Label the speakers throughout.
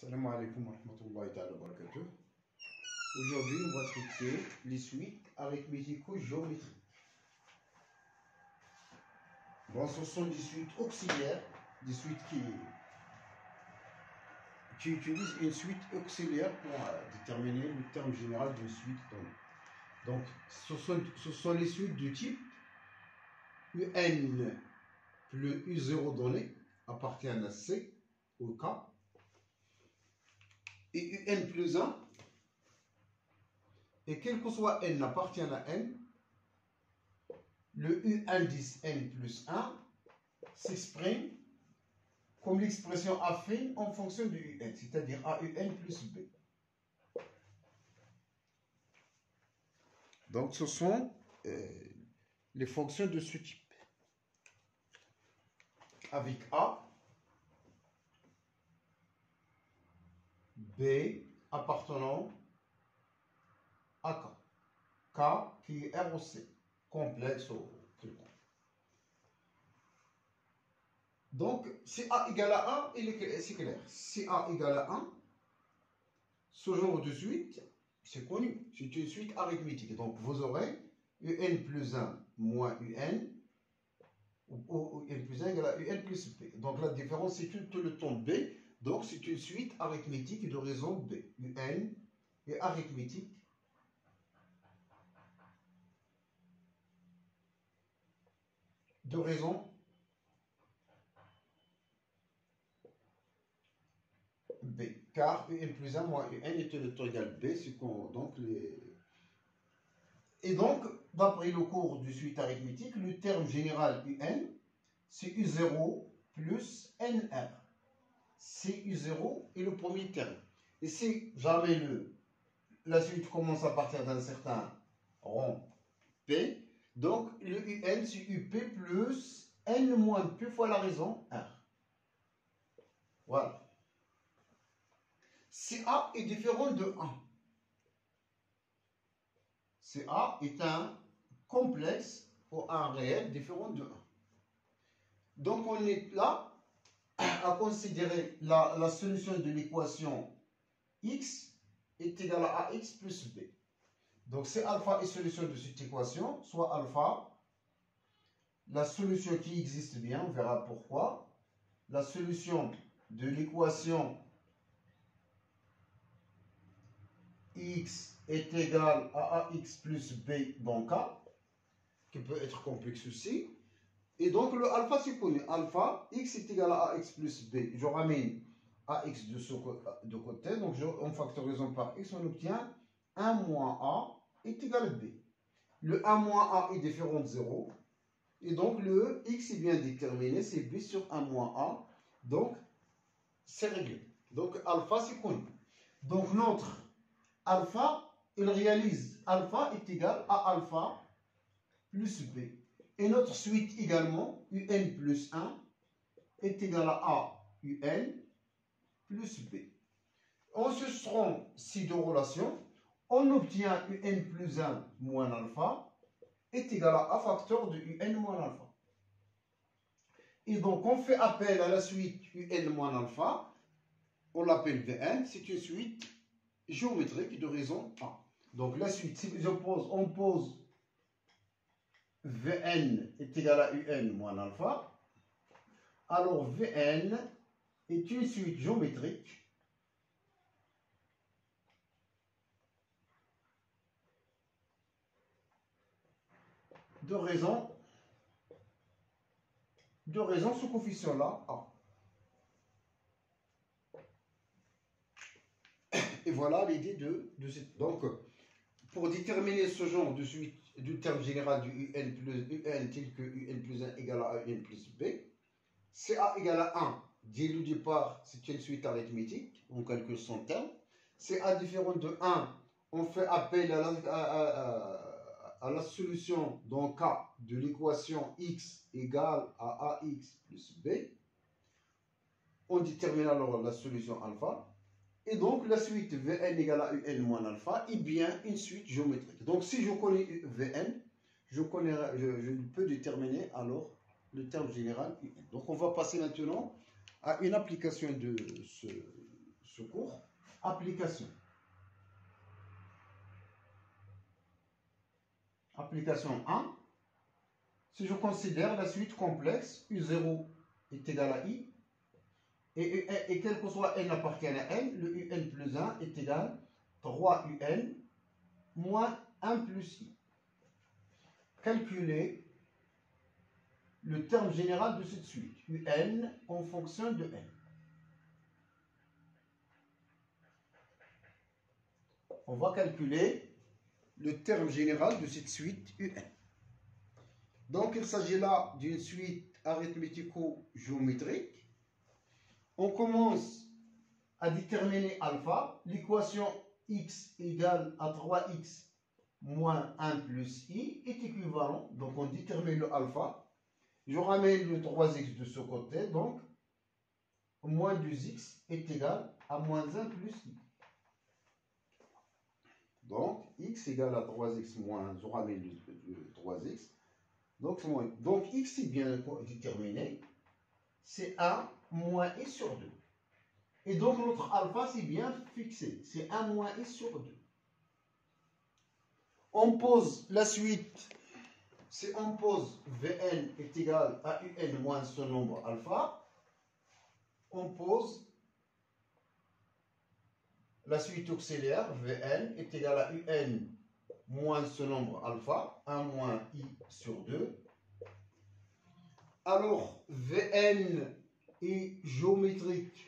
Speaker 1: Salam alaikum wa rahmatullahi ta'ala wa barakatuh. Aujourd'hui, on va traiter les suites arithmético-géométriques. Bon, ce sont des suites auxiliaires, des suites qui utilisent une suite auxiliaire pour déterminer le terme général d'une suite donnée. Donc, ce sont les suites du type UN plus U0 donné appartient à C ou K. Et UN plus 1, et quel que soit N appartient à N, le U indice N plus 1 s'exprime comme l'expression affine en fonction du UN, c'est-à-dire AUN plus B. Donc ce sont les fonctions de ce type. Avec A, B appartenant à K. K qui est ROC, complexe au truc. Donc, si A égale à 1, c'est clair. Si A égale à 1, ce genre de suite, c'est connu. C'est une suite arithmétique. Donc, vous aurez UN plus 1 moins UN, ou UN plus 1 égale à UN plus B. Donc, la différence, c'est tout le temps B. Donc, c'est une suite arithmétique de raison B. UN est arithmétique de raison B. Car UN plus 1 moins UN est le temps égal B. Et donc, d'après le cours de suite arithmétique, le terme général UN, c'est U0 plus NR. C'est U0 est le premier terme. Et si jamais la suite commence à partir d'un certain rond P, donc le UN c'est UP plus N moins P fois la raison R. Voilà. CA est différent de 1. CA est un complexe ou un réel différent de 1. Donc on est là à considérer la solution de l'équation x est égale à ax plus b. Donc c'est alpha est solution de cette équation, soit alpha, la solution qui existe bien, on verra pourquoi, la solution de l'équation x est égal à ax plus b dans K, qui peut être complexe aussi. Et donc le alpha c'est connu. Alpha, x est égal à ax plus b. Je ramène ax de côté. Donc en factorisant par x, on obtient 1 moins a est égal à b. Le 1 moins a est différent de 0. Et donc le x est bien déterminé. C'est b sur 1 moins a. Donc c'est réglé. Donc alpha c'est connu. Donc notre alpha, il réalise alpha est égal à alpha plus b. Et notre suite également, UN plus 1, est égal à UN plus B. En se soustrayant ces deux relations, on obtient UN plus 1 moins alpha est égal à A facteur de UN moins alpha. Et donc, on fait appel à la suite UN moins alpha, on l'appelle VN, c'est une suite géométrique de raison A. Donc, la suite, si on pose Vn est égal à Un moins alpha, alors Vn est une suite géométrique de raison ce coefficient-là A. Et voilà l'idée de cette. Donc, pour déterminer ce genre de suite du terme général du UN tel que UN plus 1 égale à UN plus B, CA égale à 1, dès le départ, c'est une suite arithmétique, on calcule son terme. CA différent de 1, on fait appel à la solution dans K de l'équation x égale à AX plus B. On détermine alors la solution alpha. Et donc, la suite Vn égale à Un moins alpha est bien une suite géométrique. Donc, si je connais Vn, je peux déterminer alors le terme général Un. Donc, on va passer maintenant à une application de ce ce cours. Application. Application 1. Si je considère la suite complexe, U0 est égal à I, et quel que soit n appartient à n, le un plus 1 est égal à 3un moins 1 plus I. Calculer le terme général de cette suite, un en fonction de n. On va calculer le terme général de cette suite un. Donc, il s'agit là d'une suite arithmético-géométrique. On commence à déterminer alpha. L'équation x égale à 3x moins 1 plus i est équivalent. Donc, on détermine le alpha. Je ramène le 3x de ce côté. Donc, moins 2x est égal à moins 1 plus i. Donc, x égale à 3x moins, je ramène le 3x. Donc, x est bien déterminé. C'est 1 moins i sur 2. Et donc, notre alpha, c'est bien fixé. C'est 1 moins i sur 2. On pose la suite. Si on pose Vn est égal à un moins ce nombre alpha, on pose la suite auxiliaire Vn est égal à un moins ce nombre alpha, 1 moins i sur 2. Alors, Vn est géométrique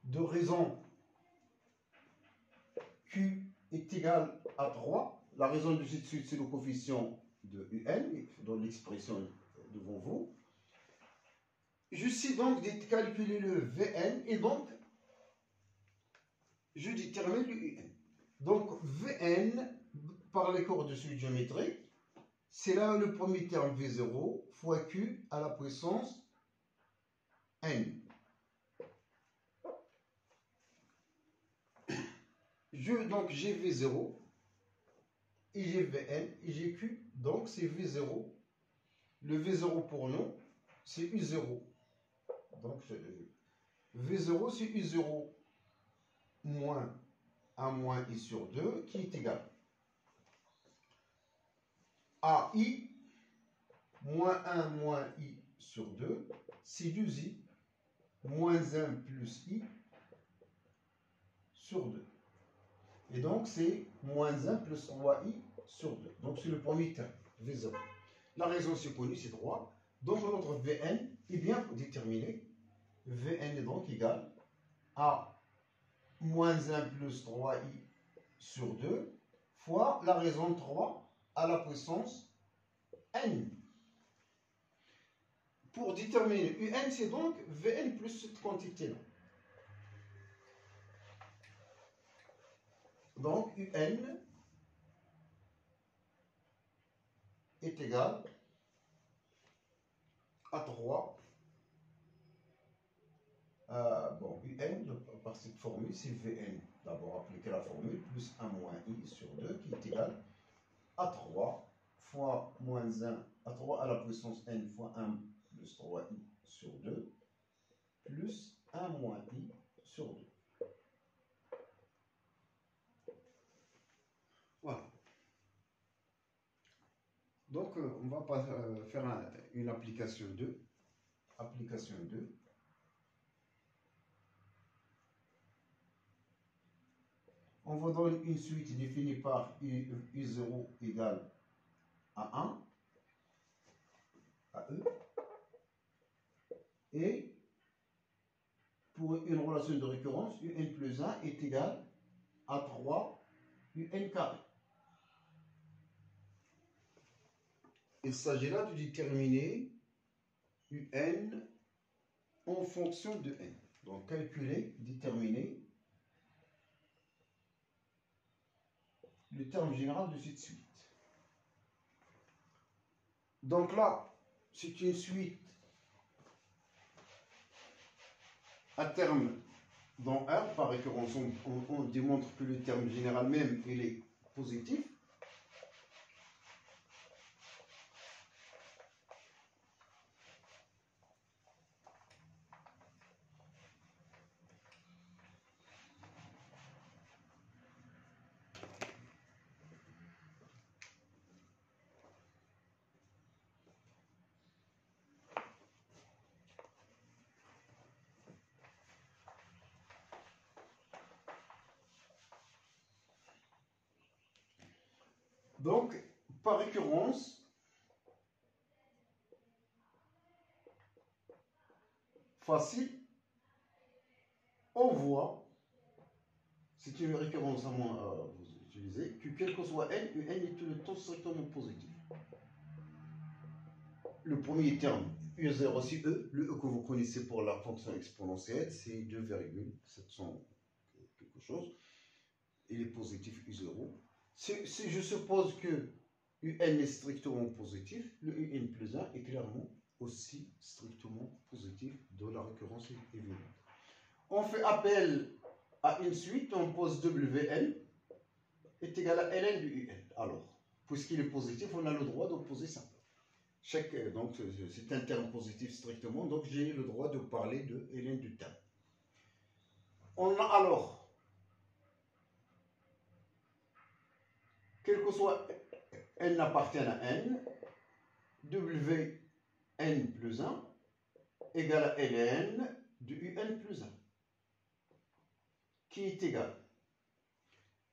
Speaker 1: de raison Q est égal à 3. La raison de cette suite, c'est le coefficient de un, dans l'expression devant vous. Je sais donc de calculer le Vn et donc je détermine le un. Donc Vn, par les cours de suite géométrique, c'est là le premier terme V0 fois Q à la puissance n. Donc j'ai V0 et j'ai Vn et j'ai Q, donc c'est V0. Le V0 pour nous, c'est U0. Donc V0 c'est U0 moins 1 moins I sur 2 qui est égal à I moins 1 moins I sur 2, c'est 2I moins 1 plus I sur 2. Et donc, c'est moins 1 plus 3i sur 2. Donc, c'est le premier terme, V0. La raison, c'est connu, c'est 3. Donc, notre Vn est bien déterminé. Vn est donc égal à moins 1 plus 3i sur 2 fois la raison 3 à la puissance n. Pour déterminer Un, c'est donc Vn plus cette quantité-là. Donc, Un est égal à 3. Un, par cette formule, c'est Vn. D'abord, appliquer la formule, plus 1 moins I sur 2, qui est égal à 3 fois moins 1, à 3 à la puissance n fois 1 plus 3i sur 2, plus 1 moins i sur 2. Voilà. Donc, on va faire une application 2. Application 2. On vous donne une suite définie par U0 égale à 1, à E. Et pour une relation de récurrence, Un plus 1 est égal à 3 Un carré. Il s'agit là de déterminer Un en fonction de n. Donc calculer, déterminer le terme général de cette suite. Donc là, c'est une suite à terme dans R. Par récurrence, on démontre que le terme général même, il est positif. Donc, par récurrence, facile, on voit, c'est une récurrence à vous utiliser, que quel que soit n, un est tout le temps strictement positif. Le premier terme, U0 c'est E, le E que vous connaissez pour la fonction exponentielle, c'est 2,700 quelque chose. Il est positif U0. Si je suppose que UN est strictement positif, le UN plus 1 est clairement aussi strictement positif de la récurrence évidente. On fait appel à une suite, on pose WN est égal à ln du UN. Alors, puisqu'il est positif, on a le droit d'opposer ça. Donc, c'est un terme positif strictement, donc j'ai le droit de parler de ln du terme. On a alors, quel que soit n appartient à n, Wn plus 1 égale à ln de un plus 1, qui est égal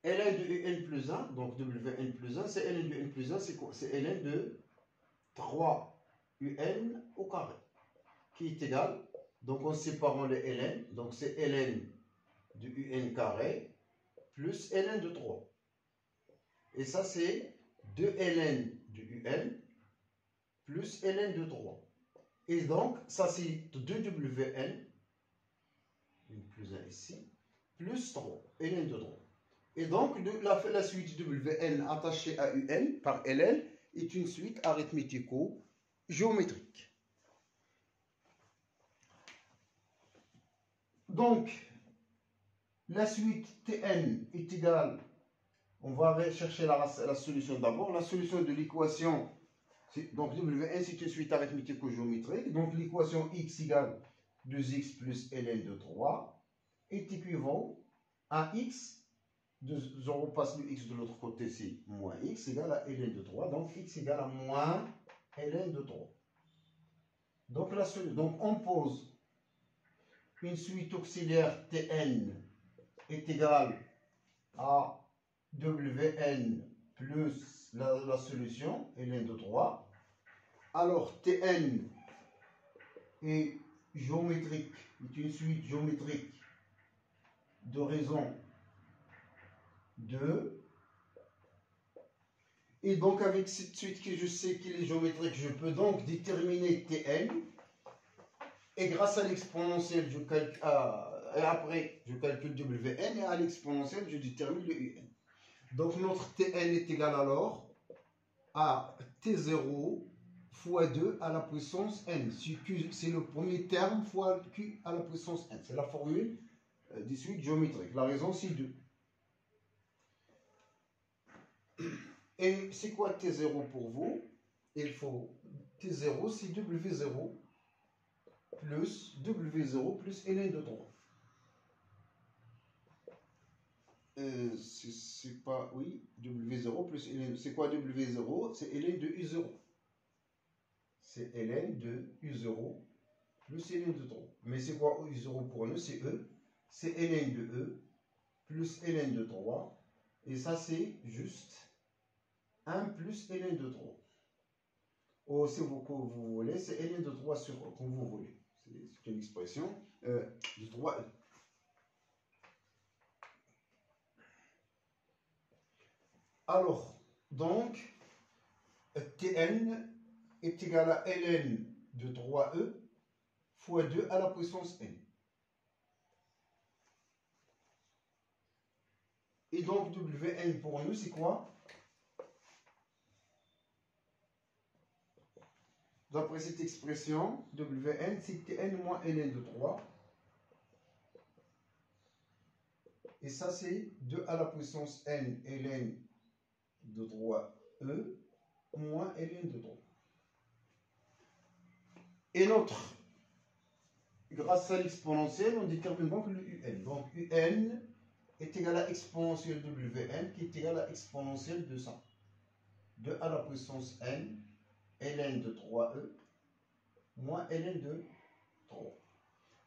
Speaker 1: ln de un plus 1, donc Wn plus 1, c'est ln de n plus 1, c'est quoi? C'est ln de 3un au carré, qui est égal, donc en séparant les ln, donc c'est ln de un carré plus ln de 3. Et ça c'est 2 ln de un plus ln de 3. Et donc, ça c'est 2wn, une plus 1 ici, plus 3, ln de 3. Et donc, la suite wn attachée à un par ln est une suite arithmético-géométrique. Donc, la suite Tn est égale, on va chercher la solution d'abord, la solution de l'équation, donc Wn c'est une suite arithmético-géométrique, donc l'équation x égale 2x plus ln de 3 est équivalent à x, je repasse le x de l'autre côté, c'est moins x égale à ln de 3, donc x égale à moins ln de 3. Donc, on pose une suite auxiliaire Tn est égale à Wn plus la solution, ln de 3. Alors, Tn est géométrique, est une suite géométrique de raison 2. Et donc, avec cette suite que je sais qu'il est géométrique, je peux donc déterminer Tn. Et grâce à l'exponentielle, et après, je calcule Wn, et à l'exponentielle, je détermine le Un. Donc, notre Tn est égal alors à T0 fois 2 à la puissance n. C'est le premier terme fois Q à la puissance n. C'est la formule des suites géométriques. La raison, c'est 2. Et c'est quoi T0 pour vous? Il faut T0, c'est W0 plus W0 plus ln de 3. C'est pas, oui, W0 plus ln, c'est quoi W0? C'est ln de U0. C'est ln de U0 plus ln de 3. Mais c'est quoi U0 pour nous? C'est E. C'est ln de E plus ln de 3. Et ça, c'est juste 1 plus ln de 3. Ou si vous voulez, c'est ln de 3 sur E, comme vous voulez. C'est une expression de 3. Alors, donc, Tn est égal à ln de 3e fois 2 à la puissance n. Et donc, Wn pour nous, c'est quoi? D'après cette expression, Wn, c'est Tn moins ln de 3. Et ça, c'est 2 à la puissance n ln de 3e moins ln de 3. Et grâce à l'exponentielle, on détermine donc le un. Donc, un est égal à exponentielle Wn, qui est égal à exponentielle de ça. 2 à la puissance n ln de 3e moins ln de 3.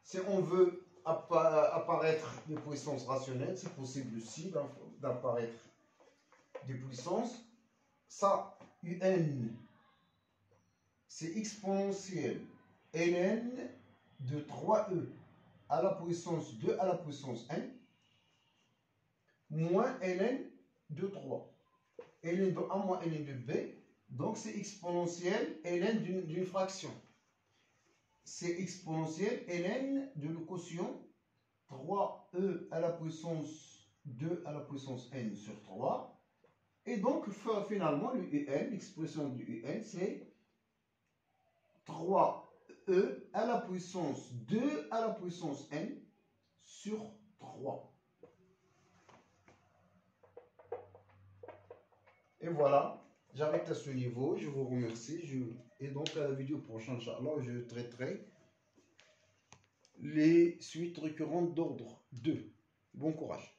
Speaker 1: Si on veut apparaître des puissances rationnelles, c'est possible aussi d'apparaître des puissances ça, un, c'est exponentielle ln de 3e à la puissance 2 à la puissance n, moins ln de 3. ln de a moins ln de b, donc c'est exponentielle ln d'une fraction. C'est exponentielle ln de le quotient 3e à la puissance 2 à la puissance n sur 3. Et donc, finalement, le un, l'expression du un, c'est 3e à la puissance 2 à la puissance n sur 3. Et voilà, j'arrête à ce niveau. Je vous remercie. Et donc, à la vidéo prochaine, Inch'Allah, je traiterai les suites récurrentes d'ordre 2. Bon courage.